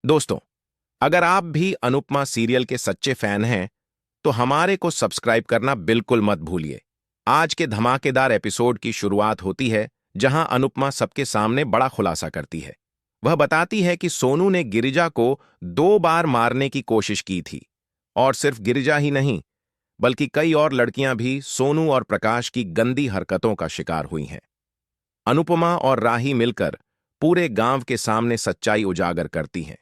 दोस्तों, अगर आप भी अनुपमा सीरियल के सच्चे फैन हैं, तो हमारे को सब्सक्राइब करना बिल्कुल मत भूलिए। आज के धमाकेदार एपिसोड की शुरुआत होती है, जहां अनुपमा सबके सामने बड़ा खुलासा करती है। वह बताती है कि सोनू ने गिरिजा को 2 बार मारने की कोशिश की थी, और सिर्फ गिरिजा ही नहीं, बल्कि कई और लड़कियां भी सोनू और प्रकाश की गंदी हरकतों का शिकार हुई हैं। अनुपमा और राही मिलकर पूरे गांव के सामने सच्चाई उजागर करती हैं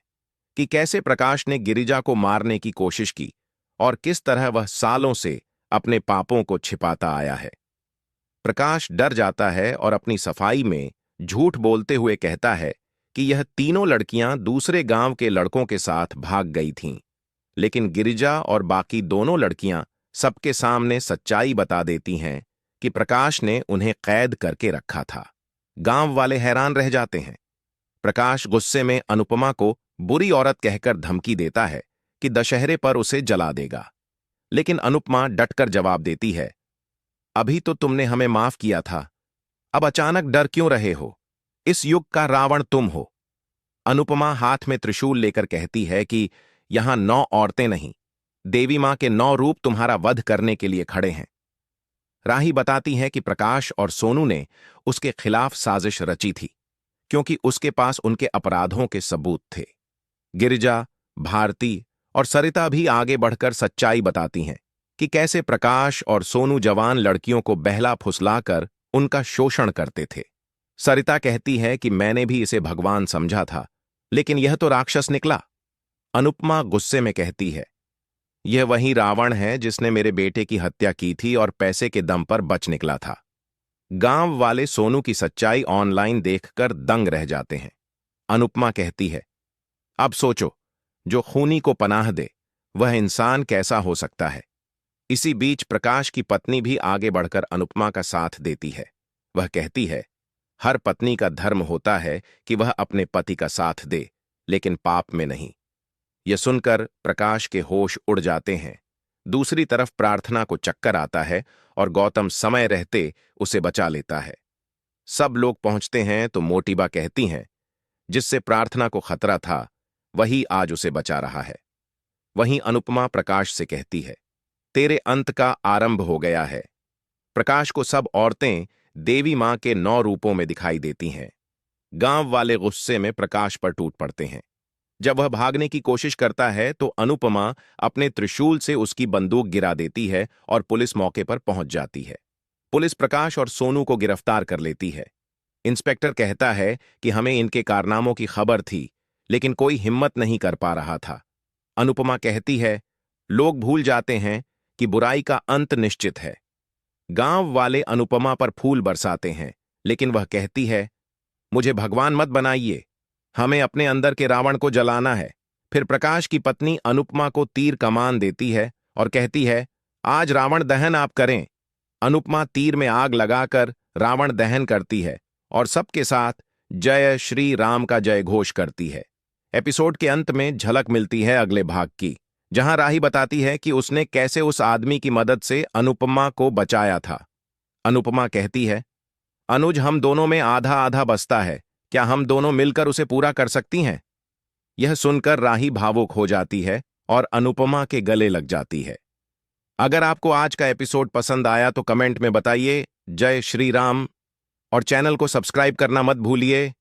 कि कैसे प्रकाश ने गिरिजा को मारने की कोशिश की और किस तरह वह सालों से अपने पापों को छिपाता आया है। प्रकाश डर जाता है और अपनी सफाई में झूठ बोलते हुए कहता है कि यह तीनों लड़कियां दूसरे गांव के लड़कों के साथ भाग गई थीं, लेकिन गिरिजा और बाकी दोनों लड़कियां सबके सामने सच्चाई बता देती हैं कि प्रकाश ने उन्हें कैद करके रखा था। गांव वाले हैरान रह जाते हैं। प्रकाश गुस्से में अनुपमा को बुरी औरत कहकर धमकी देता है कि दशहरे पर उसे जला देगा, लेकिन अनुपमा डटकर जवाब देती है, अभी तो तुमने हमें माफ किया था, अब अचानक डर क्यों रहे हो? इस युग का रावण तुम हो। अनुपमा हाथ में त्रिशूल लेकर कहती है कि यहां 9 औरतें नहीं, देवी मां के 9 रूप तुम्हारा वध करने के लिए खड़े हैं। राही बताती है कि प्रकाश और सोनू ने उसके खिलाफ साजिश रची थी, क्योंकि उसके पास उनके अपराधों के सबूत थे। गिरिजा, भारती और सरिता भी आगे बढ़कर सच्चाई बताती हैं कि कैसे प्रकाश और सोनू जवान लड़कियों को बहला फुसलाकर उनका शोषण करते थे। सरिता कहती है कि मैंने भी इसे भगवान समझा था, लेकिन यह तो राक्षस निकला। अनुपमा गुस्से में कहती है, यह वही रावण है जिसने मेरे बेटे की हत्या की थी और पैसे के दम पर बच निकला था। गांव वाले सोनू की सच्चाई ऑनलाइन देखकर दंग रह जाते हैं। अनुपमा कहती है, अब सोचो, जो खूनी को पनाह दे, वह इंसान कैसा हो सकता है। इसी बीच प्रकाश की पत्नी भी आगे बढ़कर अनुपमा का साथ देती है। वह कहती है, हर पत्नी का धर्म होता है कि वह अपने पति का साथ दे, लेकिन पाप में नहीं। यह सुनकर प्रकाश के होश उड़ जाते हैं। दूसरी तरफ प्रार्थना को चक्कर आता है और गौतम समय रहते उसे बचा लेता है। सब लोग पहुंचते हैं तो मोटिबा कहती हैं, जिससे प्रार्थना को खतरा था, वही आज उसे बचा रहा है। वहीं अनुपमा प्रकाश से कहती है, तेरे अंत का आरंभ हो गया है। प्रकाश को सब औरतें देवी मां के 9 रूपों में दिखाई देती हैं। गांव वाले गुस्से में प्रकाश पर टूट पड़ते हैं। जब वह भागने की कोशिश करता है तो अनुपमा अपने त्रिशूल से उसकी बंदूक गिरा देती है और पुलिस मौके पर पहुंच जाती है। पुलिस प्रकाश और सोनू को गिरफ्तार कर लेती है। इंस्पेक्टर कहता है कि हमें इनके कारनामों की खबर थी, लेकिन कोई हिम्मत नहीं कर पा रहा था। अनुपमा कहती है, लोग भूल जाते हैं कि बुराई का अंत निश्चित है। गांव वाले अनुपमा पर फूल बरसाते हैं, लेकिन वह कहती है, मुझे भगवान मत बनाइए, हमें अपने अंदर के रावण को जलाना है। फिर प्रकाश की पत्नी अनुपमा को तीर कमान देती है और कहती है, आज रावण दहन आप करें। अनुपमा तीर में आग लगाकर रावण दहन करती है और सबके साथ जय श्री राम का जय घोष करती है। एपिसोड के अंत में झलक मिलती है अगले भाग की, जहां राही बताती है कि उसने कैसे उस आदमी की मदद से अनुपमा को बचाया था। अनुपमा कहती है, अनुज, हम दोनों में आधा आधा बसता है, क्या हम दोनों मिलकर उसे पूरा कर सकती हैं? यह सुनकर राही भावुक हो जाती है और अनुपमा के गले लग जाती है। अगर आपको आज का एपिसोड पसंद आया तो कमेंट में बताइए जय श्री राम, और चैनल को सब्सक्राइब करना मत भूलिए।